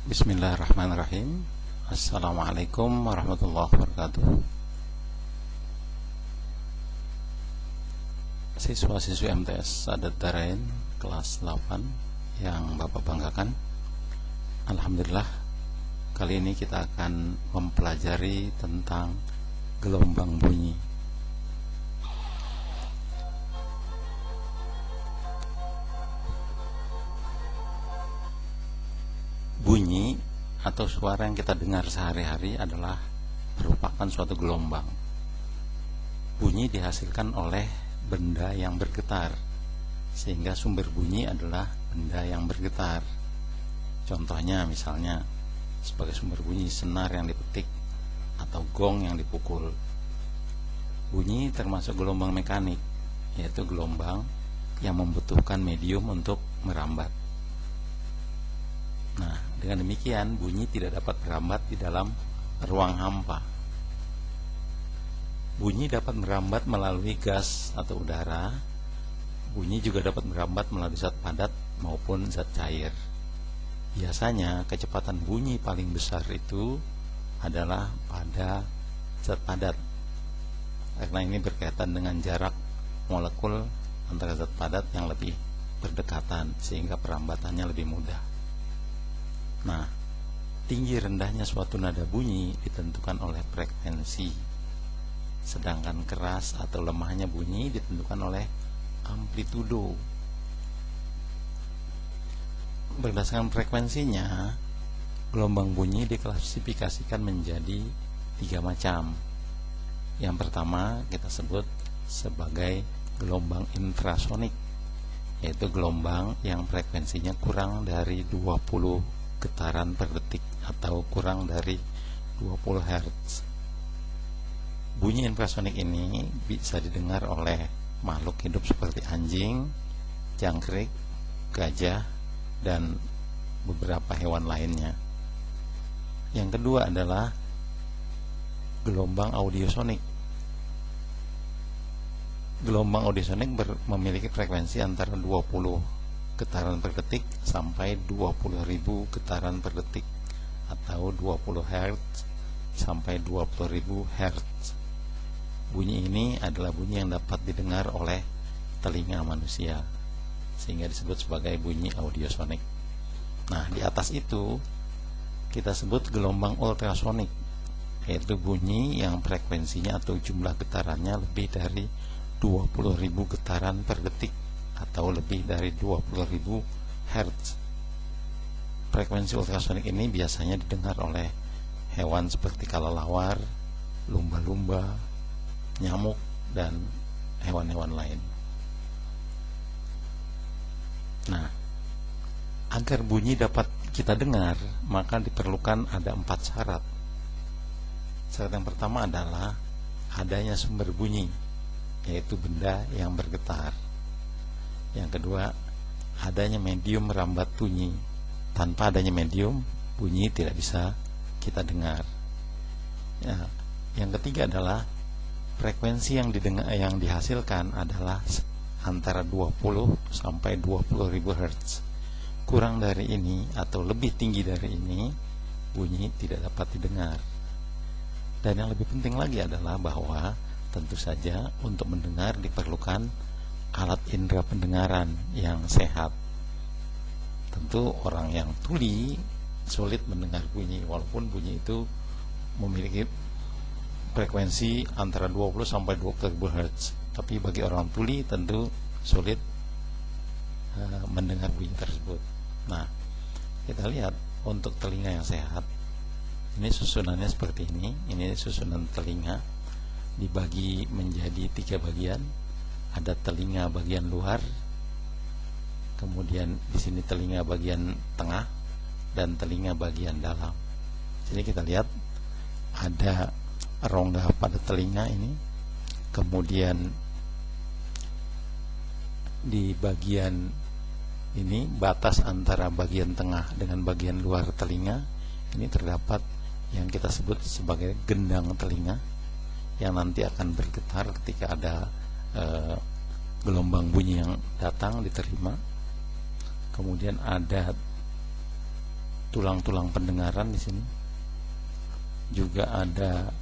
Bismillahirrahmanirrahim. Assalamualaikum warahmatullahi wabarakatuh. Siswa-siswi MTS Sadat Darain kelas 8 yang Bapak banggakan, alhamdulillah kali ini kita akan mempelajari tentang gelombang bunyi. Bunyi atau suara yang kita dengar sehari-hari adalah merupakan suatu gelombang. Bunyi dihasilkan oleh benda yang bergetar, sehingga sumber bunyi adalah benda yang bergetar. Contohnya misalnya sebagai sumber bunyi senar yang dipetik atau gong yang dipukul. Bunyi termasuk gelombang mekanik, yaitu gelombang yang membutuhkan medium untuk merambat. Nah, dengan demikian bunyi tidak dapat merambat di dalam ruang hampa. Bunyi dapat merambat melalui gas atau udara. Bunyi juga dapat merambat melalui zat padat maupun zat cair. Biasanya kecepatan bunyi paling besar itu adalah pada zat padat, karena ini berkaitan dengan jarak molekul antara zat padat yang lebih berdekatan, sehingga perambatannya lebih mudah. Nah, tinggi rendahnya suatu nada bunyi ditentukan oleh frekuensi, sedangkan keras atau lemahnya bunyi ditentukan oleh amplitudo. Berdasarkan frekuensinya, gelombang bunyi diklasifikasikan menjadi 3 macam. Yang pertama kita sebut sebagai gelombang infrasonik, yaitu gelombang yang frekuensinya kurang dari 20 getaran per detik atau kurang dari 20 Hz. Bunyi infrasonik ini bisa didengar oleh makhluk hidup seperti anjing, jangkrik, gajah, dan beberapa hewan lainnya. Yang kedua adalah gelombang audiosonik. Gelombang audiosonik memiliki frekuensi antara 20 getaran per detik sampai 20.000 getaran per detik atau 20 Hz sampai 20.000 Hz. Bunyi ini adalah bunyi yang dapat didengar oleh telinga manusia, sehingga disebut sebagai bunyi audiosonik. Nah, di atas itu kita sebut gelombang ultrasonik, yaitu bunyi yang frekuensinya atau jumlah getarannya lebih dari 20.000 getaran per detik atau lebih dari 20.000 Hz. Frekuensi ultrasonik ini biasanya didengar oleh hewan seperti kelelawar, lumba-lumba, nyamuk, dan hewan-hewan lain. Nah, agar bunyi dapat kita dengar, maka diperlukan ada 4 syarat. Syarat yang pertama adalah adanya sumber bunyi, yaitu benda yang bergetar. Yang kedua, adanya medium merambat bunyi. Tanpa adanya medium, bunyi tidak bisa kita dengar. Ya, yang ketiga adalah frekuensi yang dihasilkan adalah antara 20 sampai 20.000 Hz. Kurang dari ini atau lebih tinggi dari ini, bunyi tidak dapat didengar. Dan yang lebih penting lagi adalah bahwa tentu saja untuk mendengar diperlukan alat indera pendengaran yang sehat. Tentu orang yang tuli sulit mendengar bunyi, walaupun bunyi itu memiliki frekuensi antara 20 sampai 20.000 Hz. Tapi bagi orang tuli tentu sulit mendengar bunyi tersebut. Nah, kita lihat untuk telinga yang sehat, ini susunannya seperti ini. Ini susunan telinga dibagi menjadi 3 bagian. Ada telinga bagian luar, kemudian di sini telinga bagian tengah, dan telinga bagian dalam. Jadi kita lihat ada rongga pada telinga ini, kemudian di bagian ini batas antara bagian tengah dengan bagian luar telinga ini terdapat yang kita sebut sebagai gendang telinga, yang nanti akan bergetar ketika ada gelombang bunyi yang datang diterima. Kemudian ada tulang-tulang pendengaran di sini. Juga ada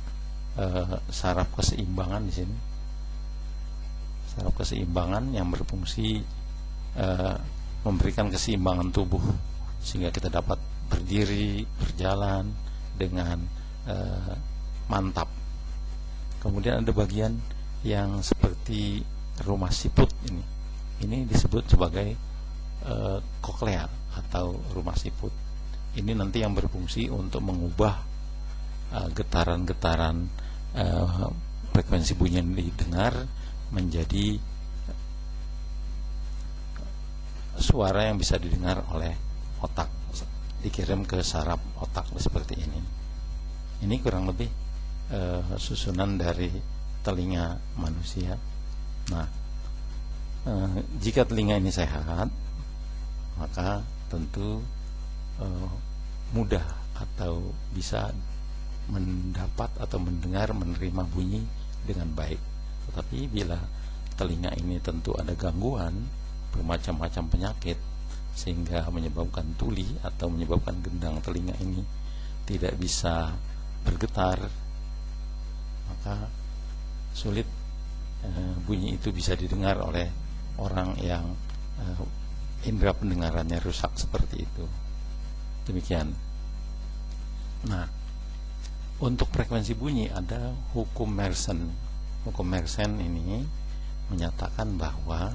saraf keseimbangan di sini. Saraf keseimbangan yang berfungsi memberikan keseimbangan tubuh sehingga kita dapat berdiri, berjalan dengan mantap. Kemudian ada bagian yang seperti rumah siput ini. Ini disebut sebagai koklea atau rumah siput. Ini nanti yang berfungsi untuk mengubah getaran-getaran frekuensi bunyi yang didengar menjadi suara yang bisa didengar oleh otak, dikirim ke saraf otak seperti ini. Ini kurang lebih susunan dari telinga manusia. Nah, jika telinga ini sehat, maka tentu mudah atau bisa mendapat atau mendengar, menerima bunyi dengan baik. Tetapi bila telinga ini tentu ada gangguan, bermacam-macam penyakit, sehingga menyebabkan tuli atau menyebabkan gendang telinga ini tidak bisa bergetar, maka sulit bunyi itu bisa didengar oleh orang yang indera pendengarannya rusak seperti itu. Demikian. Nah, untuk frekuensi bunyi ada hukum Mersenne. Hukum Mersenne ini menyatakan bahwa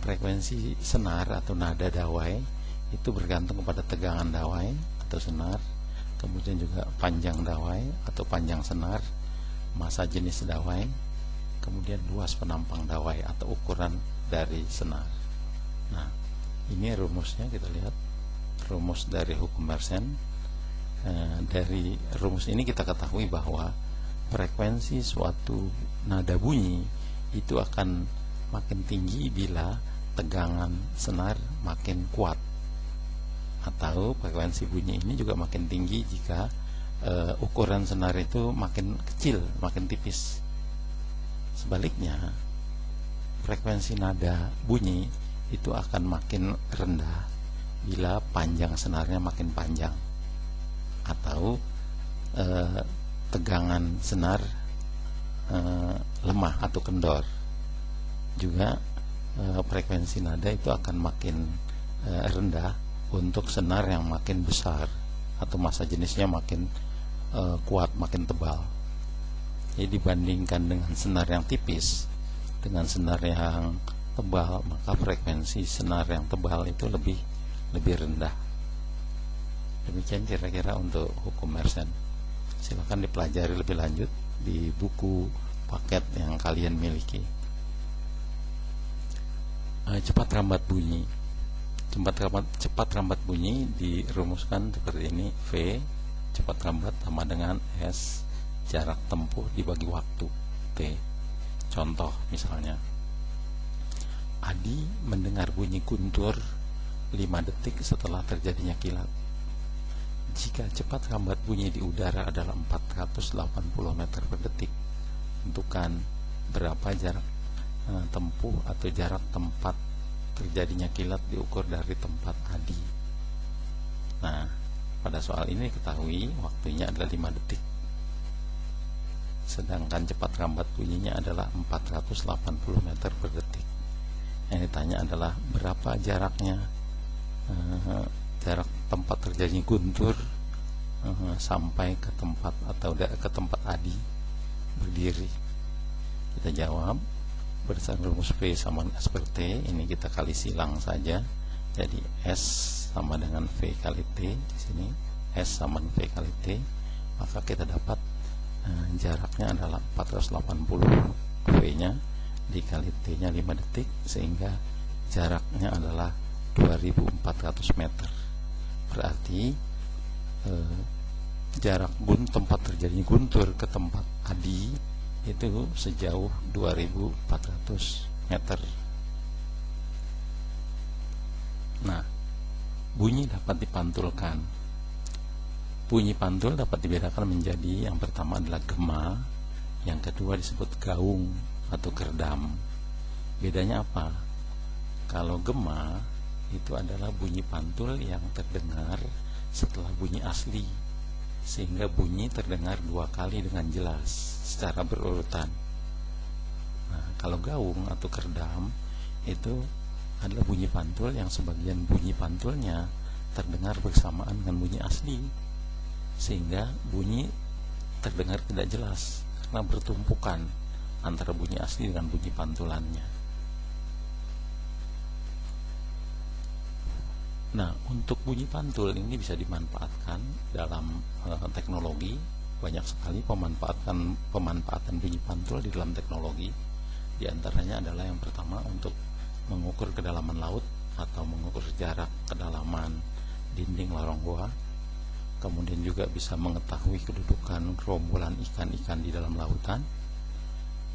frekuensi senar atau nada dawai itu bergantung kepada tegangan dawai atau senar, kemudian juga panjang dawai atau panjang senar, massa jenis dawai, kemudian luas penampang dawai atau ukuran dari senar. Nah, ini rumusnya, kita lihat rumus dari hukum Mersenne. Dari rumus ini kita ketahui bahwa frekuensi suatu nada bunyi itu akan makin tinggi bila tegangan senar makin kuat, atau frekuensi bunyi ini juga makin tinggi jika ukuran senar itu makin kecil, makin tipis. Sebaliknya, frekuensi nada bunyi itu akan makin rendah bila panjang senarnya makin panjang, atau tegangan senar lemah atau kendor. Juga frekuensi nada itu akan makin rendah untuk senar yang makin besar atau massa jenisnya makin kuat, makin tebal. Jadi dibandingkan dengan senar yang tipis dengan senar yang tebal, maka frekuensi senar yang tebal itu lebih rendah. Demikian kira-kira untuk hukum Mersenne. Silakan dipelajari lebih lanjut di buku paket yang kalian miliki. Cepat rambat bunyi. Cepat rambat bunyi dirumuskan seperti ini. V cepat rambat sama dengan S jarak tempuh dibagi waktu T. Contoh misalnya, Adi mendengar bunyi guntur 5 detik setelah terjadinya kilat. Jika cepat rambat bunyi di udara adalah 480 meter per detik, tentukan berapa jarak tempuh atau jarak tempat terjadinya kilat diukur dari tempat Adi. Nah, pada soal ini ketahui waktunya adalah 5 detik, sedangkan cepat rambat bunyinya adalah 480 meter per detik. Yang ditanya adalah berapa jaraknya, jarak tempat terjadinya guntur sampai ke tempat atau ke tempat Adi berdiri. Kita jawab berdasarkan rumus V sama S per T. Ini kita kali silang saja. Jadi S sama dengan V kali T. Di sini S sama dengan V kali T. Maka kita dapat jaraknya adalah 480, V nya dikali T nya 5 detik, sehingga jaraknya adalah 2400 meter. Berarti jarak tempat terjadinya guntur ke tempat Adi itu sejauh 2400 meter. Nah, bunyi dapat dipantulkan. Bunyi pantul dapat dibedakan menjadi, yang pertama adalah gema, yang kedua disebut gaung atau gerdam. Bedanya apa? Kalau gema itu adalah bunyi pantul yang terdengar setelah bunyi asli, sehingga bunyi terdengar 2 kali dengan jelas secara berurutan. Nah, kalau gaung atau kerdam itu adalah bunyi pantul yang sebagian bunyi pantulnya terdengar bersamaan dengan bunyi asli, sehingga bunyi terdengar tidak jelas karena bertumpukan antara bunyi asli dengan bunyi pantulannya. Nah, untuk bunyi pantul ini bisa dimanfaatkan dalam teknologi. Banyak sekali pemanfaatan bunyi pantul di dalam teknologi. Di antaranya adalah yang pertama untuk mengukur kedalaman laut atau mengukur jarak kedalaman dinding lorong gua. Kemudian juga bisa mengetahui kedudukan gerombolan ikan-ikan di dalam lautan,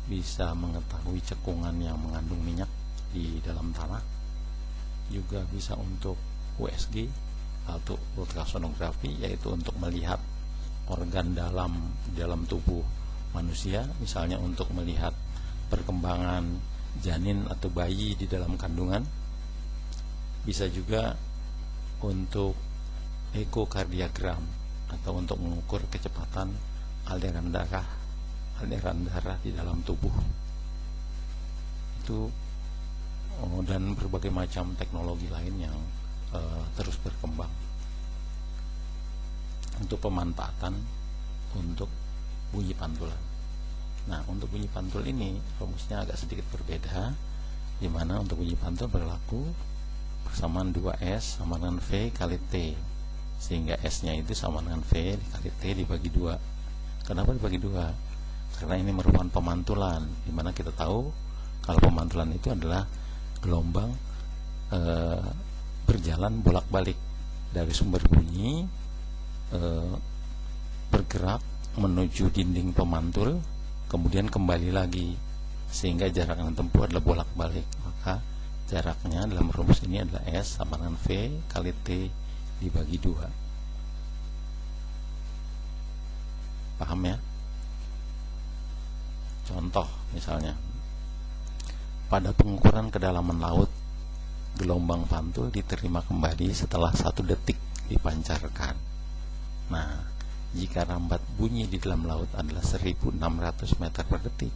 bisa mengetahui cekungan yang mengandung minyak di dalam tanah, juga bisa untuk USG atau ultrasonografi, yaitu untuk melihat organ dalam tubuh manusia, misalnya untuk melihat perkembangan janin atau bayi di dalam kandungan. Bisa juga untuk ekokardiogram atau untuk mengukur kecepatan aliran darah di dalam tubuh itu, dan berbagai macam teknologi lain yang terus berkembang untuk pemanfaatan untuk bunyi pantulan. Nah, untuk bunyi pantul ini rumusnya agak sedikit berbeda, di mana untuk bunyi pantul berlaku persamaan 2S sama dengan V kali T, sehingga S nya itu sama dengan V dikali T dibagi 2. Kenapa dibagi 2? Karena ini merupakan pemantulan, di mana kita tahu kalau pemantulan itu adalah gelombang berjalan bolak-balik dari sumber bunyi bergerak menuju dinding pemantul, kemudian kembali lagi, sehingga jarak yang ditempuh adalah bolak-balik. Maka jaraknya dalam rumus ini adalah S sama dengan V kali T dibagi 2. Paham ya? Contoh misalnya, pada pengukuran kedalaman laut, gelombang pantul diterima kembali setelah 1 detik dipancarkan. Nah, jika rambat bunyi di dalam laut adalah 1600 meter per detik,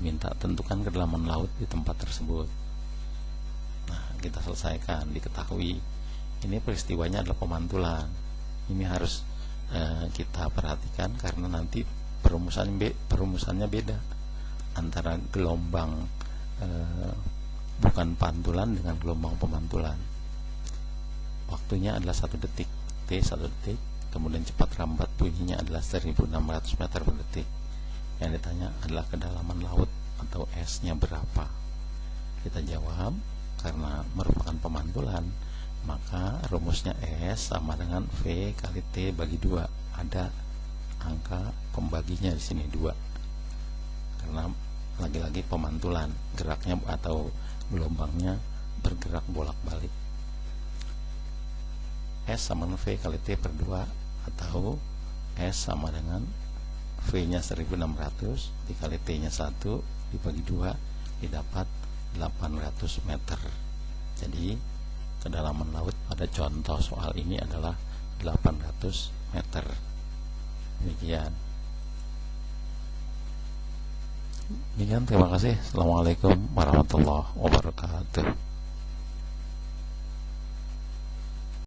diminta tentukan kedalaman laut di tempat tersebut. Nah, kita selesaikan, diketahui ini peristiwanya adalah pemantulan. Ini harus kita perhatikan karena nanti perumusannya beda antara gelombang bukan pantulan dengan gelombang pemantulan. Waktunya adalah 1 detik, T 1 detik, kemudian cepat rambat bunyinya adalah 1600 meter per detik. Yang ditanya adalah kedalaman laut atau S nya berapa. Kita jawab, karena merupakan pemantulan, maka rumusnya S sama dengan V kali T bagi 2. Ada angka pembaginya di sini 2, karena lagi-lagi pemantulan, geraknya atau gelombangnya bergerak bolak-balik. S sama dengan V kali T per 2, atau S sama dengan V nya 1600 dikali T nya 1 dibagi 2, didapat 800 meter. Jadi kedalaman laut pada contoh soal ini adalah 800 meter. Demikian. Terima kasih. Assalamualaikum warahmatullahi wabarakatuh.